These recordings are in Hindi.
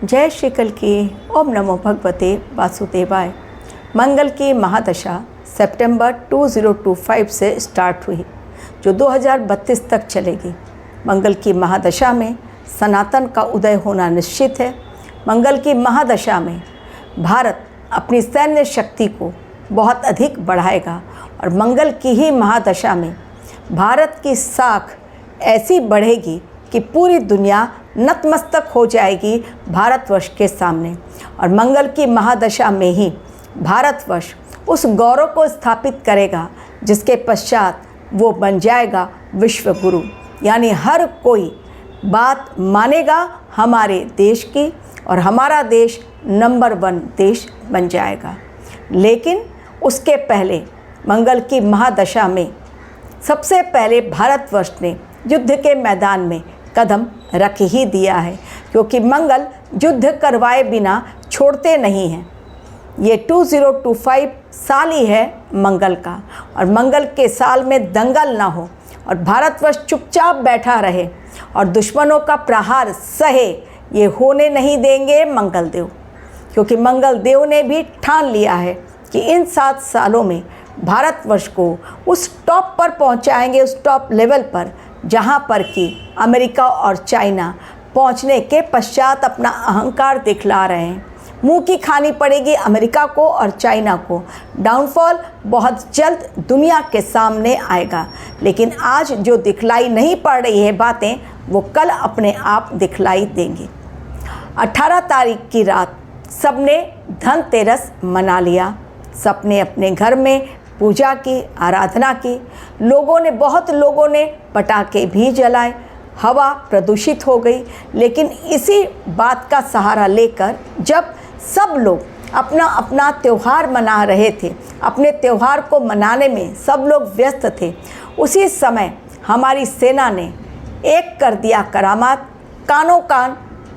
जय श्री कल की। ओम नमो भगवते वासुदेवाय। मंगल की महादशा सितंबर 2025 से स्टार्ट हुई जो 2032 तक चलेगी। मंगल की महादशा में सनातन का उदय होना निश्चित है। मंगल की महादशा में भारत अपनी सैन्य शक्ति को बहुत अधिक बढ़ाएगा और मंगल की ही महादशा में भारत की साख ऐसी बढ़ेगी कि पूरी दुनिया नतमस्तक हो जाएगी भारतवर्ष के सामने। और मंगल की महादशा में ही भारतवर्ष उस गौरव को स्थापित करेगा जिसके पश्चात वो बन जाएगा विश्व गुरु, यानी हर कोई बात मानेगा हमारे देश की और हमारा देश नंबर 1 देश बन जाएगा। लेकिन उसके पहले मंगल की महादशा में सबसे पहले भारतवर्ष ने युद्ध के मैदान में कदम रख ही दिया है, क्योंकि मंगल युद्ध करवाए बिना छोड़ते नहीं हैं। ये 2025 साल ही है मंगल का, और मंगल के साल में दंगल ना हो और भारतवर्ष चुपचाप बैठा रहे और दुश्मनों का प्रहार सहे, ये होने नहीं देंगे मंगल देव। क्योंकि मंगल देव ने भी ठान लिया है कि इन 7 सालों में भारतवर्ष को उस टॉप पर पहुंचाएंगे, उस टॉप लेवल पर जहां पर कि अमेरिका और चाइना पहुंचने के पश्चात अपना अहंकार दिखला रहे हैं। मुंह की खानी पड़ेगी अमेरिका को और चाइना को। डाउनफॉल बहुत जल्द दुनिया के सामने आएगा, लेकिन आज जो दिखलाई नहीं पड़ रही है बातें, वो कल अपने आप दिखलाई देंगी। 18 तारीख की रात सबने धनतेरस मना लिया। सबने अपने घर में पूजा की, आराधना की। बहुत लोगों ने पटाखे भी जलाए। हवा प्रदूषित हो गई। लेकिन इसी बात का सहारा लेकर जब सब लोग अपना अपना त्यौहार मना रहे थे, अपने त्यौहार को मनाने में सब लोग व्यस्त थे, उसी समय हमारी सेना ने एक कर दिया करामात, कानों कान,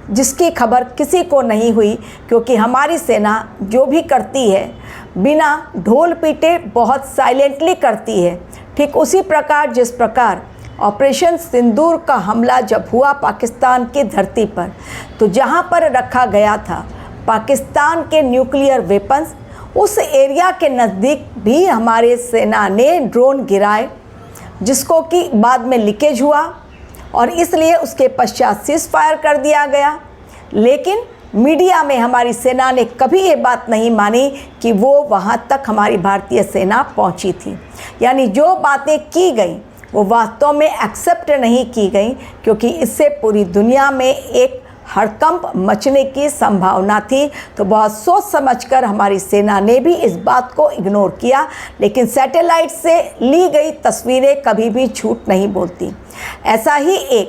जिसकी खबर किसी को नहीं हुई। क्योंकि हमारी सेना जो भी करती है बिना ढोल पीटे बहुत साइलेंटली करती है। ठीक उसी प्रकार जिस प्रकार ऑपरेशन सिंदूर का हमला जब हुआ पाकिस्तान की धरती पर, तो जहां पर रखा गया था पाकिस्तान के न्यूक्लियर वेपन्स, उस एरिया के नज़दीक भी हमारे सेना ने ड्रोन गिराए, जिसको कि बाद में लीकेज हुआ और इसलिए उसके पश्चात सीज फायर कर दिया गया। लेकिन मीडिया में हमारी सेना ने कभी ये बात नहीं मानी कि वो वहाँ तक हमारी भारतीय सेना पहुँची थी। यानी जो बातें की गई वो वास्तव में एक्सेप्ट नहीं की गई, क्योंकि इससे पूरी दुनिया में एक हड़कंप मचने की संभावना थी। तो बहुत सोच समझकर हमारी सेना ने भी इस बात को इग्नोर किया। लेकिन सैटेलाइट से ली गई तस्वीरें कभी भी झूठ नहीं बोलती। ऐसा ही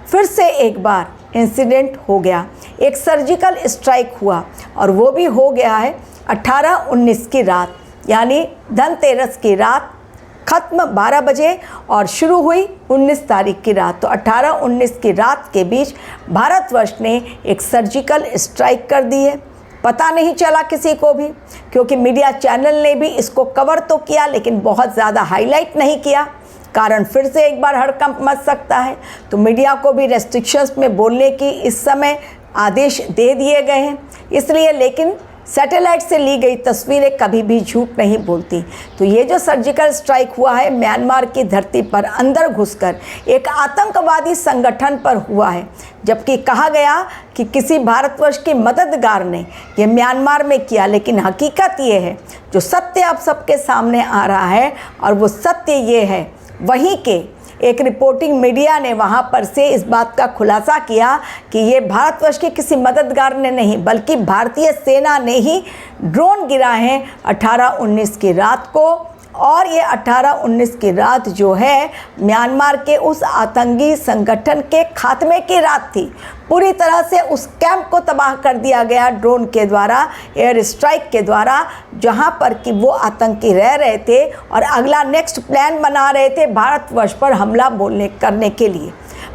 फिर से एक बार इंसिडेंट हो गया। एक सर्जिकल स्ट्राइक हुआ और वो भी हो गया है 18-19 की रात, यानी धनतेरस की रात ख़त्म 12 बजे और शुरू हुई 19 तारीख की रात। तो 18-19 की रात के बीच भारतवर्ष ने एक सर्जिकल स्ट्राइक कर दी है। पता नहीं चला किसी को भी, क्योंकि मीडिया चैनल ने भी इसको कवर तो किया लेकिन बहुत ज़्यादा हाईलाइट नहीं किया। कारण फिर से एक बार हड़कंप मच सकता है। तो मीडिया को भी रेस्ट्रिक्शंस में बोलने की इस समय आदेश दे दिए गए हैं, इसलिए। लेकिन सैटेलाइट से ली गई तस्वीरें कभी भी झूठ नहीं बोलती। तो ये जो सर्जिकल स्ट्राइक हुआ है म्यांमार की धरती पर अंदर घुसकर एक आतंकवादी संगठन पर हुआ है, जबकि कहा गया कि किसी भारतवर्ष की मददगार ने ये म्यांमार में किया। लेकिन हकीकत ये है, जो सत्य अब सबके सामने आ रहा है, और वो सत्य ये है, वहीं के एक रिपोर्टिंग मीडिया ने वहाँ पर से इस बात का खुलासा किया कि ये भारतवर्ष के किसी मददगार ने नहीं, बल्कि भारतीय सेना ने ही ड्रोन गिराए हैं 18-19 की रात को। और ये 18-19 की रात जो है म्यांमार के उस आतंकी संगठन के खात्मे की रात थी। पूरी तरह से उस कैंप को तबाह कर दिया गया ड्रोन के द्वारा, एयर स्ट्राइक के द्वारा, जहां पर कि वो आतंकी रह रहे थे और अगला नेक्स्ट प्लान बना रहे थे भारतवर्ष पर हमला करने के लिए।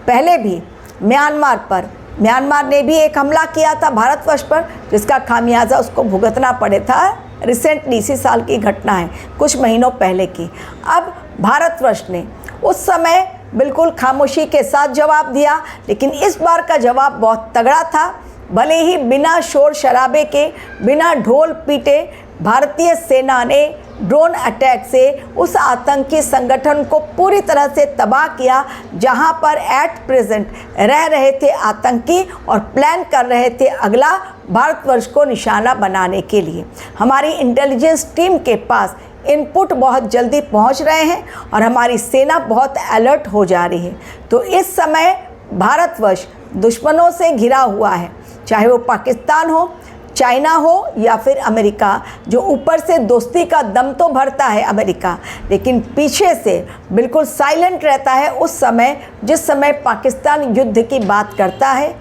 पहले भी म्यांमार ने भी एक हमला किया था भारतवर्ष पर, जिसका खामियाजा उसको भुगतना पड़े था। रिसेंटली इसी साल की घटना है, कुछ महीनों पहले की। अब भारतवर्ष ने उस समय बिल्कुल खामोशी के साथ जवाब दिया, लेकिन इस बार का जवाब बहुत तगड़ा था। भले ही बिना शोर शराबे के, बिना ढोल पीटे भारतीय सेना ने ड्रोन अटैक से उस आतंकी संगठन को पूरी तरह से तबाह किया, जहां पर एट प्रेजेंट रह रहे थे आतंकी और प्लान कर रहे थे अगला भारतवर्ष को निशाना बनाने के लिए। हमारी इंटेलिजेंस टीम के पास इनपुट बहुत जल्दी पहुंच रहे हैं और हमारी सेना बहुत अलर्ट हो जा रही है। तो इस समय भारतवर्ष दुश्मनों से घिरा हुआ है, चाहे वो पाकिस्तान हो, चाइना हो या फिर अमेरिका, जो ऊपर से दोस्ती का दम तो भरता है अमेरिका, लेकिन पीछे से बिल्कुल साइलेंट रहता है उस समय जिस समय पाकिस्तान युद्ध की बात करता है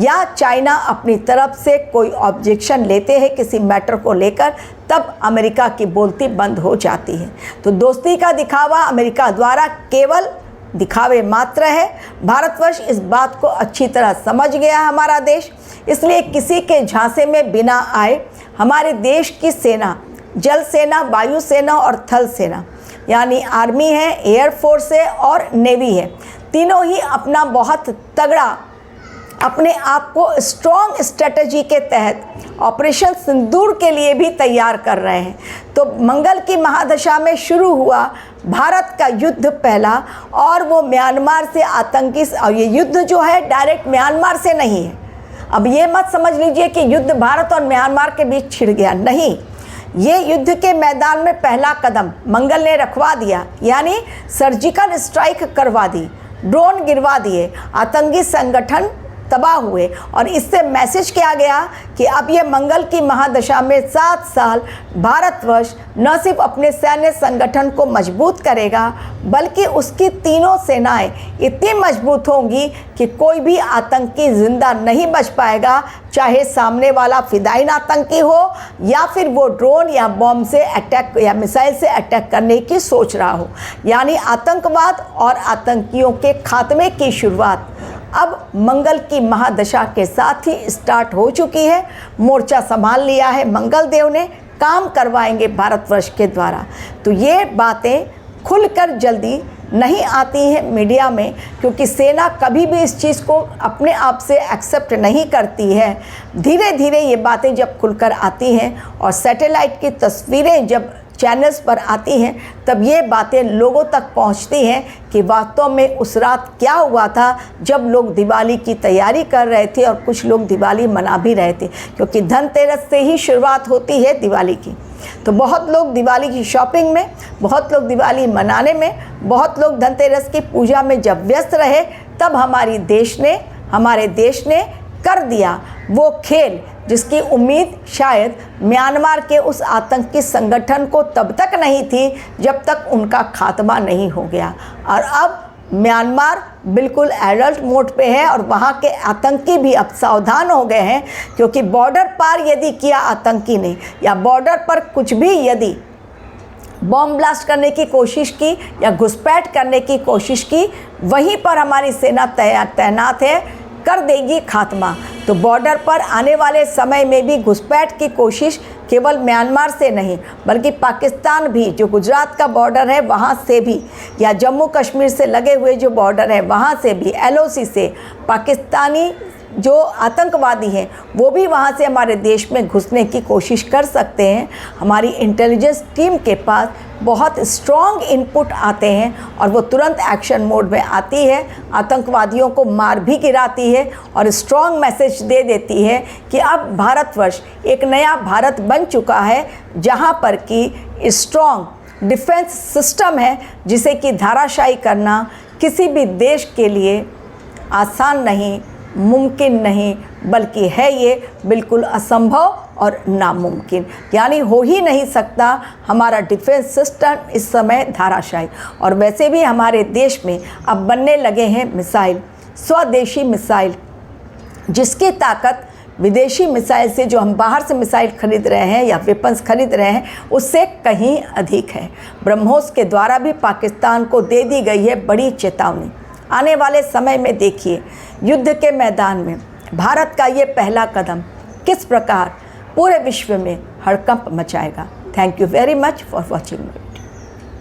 या चाइना अपनी तरफ से कोई ऑब्जेक्शन लेते हैं किसी मैटर को लेकर, तब अमेरिका की बोलती बंद हो जाती है। तो दोस्ती का दिखावा अमेरिका द्वारा केवल दिखावे मात्र है। भारतवर्ष इस बात को अच्छी तरह समझ गया है हमारा देश, इसलिए किसी के झांसे में बिना आए हमारे देश की सेना, जल सेना, वायु सेना और थल सेना, यानी आर्मी है, एयरफोर्स है और नेवी है, तीनों ही अपना बहुत तगड़ा अपने आप को स्ट्रॉन्ग स्ट्रेटजी के तहत ऑपरेशन सिंदूर के लिए भी तैयार कर रहे हैं। तो मंगल की महादशा में शुरू हुआ भारत का युद्ध पहला, और वो म्यांमार से आतंकी, और ये युद्ध जो है डायरेक्ट म्यांमार से नहीं है। अब ये मत समझ लीजिए कि युद्ध भारत और म्यांमार के बीच छिड़ गया, नहीं, ये युद्ध के मैदान में पहला कदम मंगल ने रखवा दिया, यानी सर्जिकल स्ट्राइक करवा दी, ड्रोन गिरवा दिए, आतंकी संगठन तबाह हुए। और इससे मैसेज क्या गया कि अब ये मंगल की महादशा में 7 साल भारतवर्ष न सिर्फ अपने सैन्य संगठन को मजबूत करेगा, बल्कि उसकी तीनों सेनाएं इतनी मजबूत होंगी कि कोई भी आतंकी जिंदा नहीं बच पाएगा, चाहे सामने वाला फिदाइन आतंकी हो या फिर वो ड्रोन या बॉम्ब से अटैक या मिसाइल से अटैक करने की सोच रहा हो। यानी आतंकवाद और आतंकियों के खात्मे की शुरुआत अब मंगल की महादशा के साथ ही स्टार्ट हो चुकी है। मोर्चा संभाल लिया है मंगल देव ने, काम करवाएंगे भारतवर्ष के द्वारा। तो ये बातें खुलकर जल्दी नहीं आती हैं मीडिया में, क्योंकि सेना कभी भी इस चीज़ को अपने आप से एक्सेप्ट नहीं करती है। धीरे धीरे ये बातें जब खुलकर आती हैं और सैटेलाइट की तस्वीरें जब चैनल्स पर आती हैं, तब ये बातें लोगों तक पहुंचती हैं कि वास्तव में उस रात क्या हुआ था जब लोग दिवाली की तैयारी कर रहे थे और कुछ लोग दिवाली मना भी रहे थे, क्योंकि धनतेरस से ही शुरुआत होती है दिवाली की। तो बहुत लोग दिवाली की शॉपिंग में, बहुत लोग दिवाली मनाने में, बहुत लोग धनतेरस की पूजा में जब व्यस्त रहे, तब हमारे देश ने कर दिया वो खेल जिसकी उम्मीद शायद म्यांमार के उस आतंकी संगठन को तब तक नहीं थी जब तक उनका खात्मा नहीं हो गया। और अब म्यांमार बिल्कुल अलर्ट मोड पे है और वहाँ के आतंकी भी अब सावधान हो गए हैं, क्योंकि बॉर्डर पार यदि किया आतंकी ने या बॉर्डर पर कुछ भी यदि बॉम्ब ब्लास्ट करने की कोशिश की या घुसपैठ करने की कोशिश की, वहीं पर हमारी सेना तैनात है, कर देगी खात्मा। तो बॉर्डर पर आने वाले समय में भी घुसपैठ की कोशिश केवल म्यांमार से नहीं, बल्कि पाकिस्तान भी, जो गुजरात का बॉर्डर है वहाँ से भी, या जम्मू कश्मीर से लगे हुए जो बॉर्डर है वहाँ से भी, LOC से पाकिस्तानी जो आतंकवादी हैं वो भी वहाँ से हमारे देश में घुसने की कोशिश कर सकते हैं। हमारी इंटेलिजेंस टीम के पास बहुत स्ट्रॉन्ग इनपुट आते हैं और वो तुरंत एक्शन मोड में आती है, आतंकवादियों को मार भी गिराती है और स्ट्रॉन्ग मैसेज दे देती है कि अब भारतवर्ष एक नया भारत बन चुका है, जहाँ पर कि स्ट्रॉन्ग डिफेंस सिस्टम है, जिसे कि धाराशायी करना किसी भी देश के लिए आसान नहीं, मुमकिन नहीं, बल्कि है ये बिल्कुल असंभव और नामुमकिन, यानी हो ही नहीं सकता हमारा डिफेंस सिस्टम इस समय धाराशायी। और वैसे भी हमारे देश में अब बनने लगे हैं मिसाइल, स्वदेशी मिसाइल, जिसकी ताकत विदेशी मिसाइल से, जो हम बाहर से मिसाइल खरीद रहे हैं या वेपन्स खरीद रहे हैं, उससे कहीं अधिक है। ब्रह्मोस के द्वारा भी पाकिस्तान को दे दी गई है बड़ी चेतावनी। आने वाले समय में देखिए युद्ध के मैदान में भारत का ये पहला कदम किस प्रकार पूरे विश्व में हड़कंप मचाएगा। Thank you very much for watching.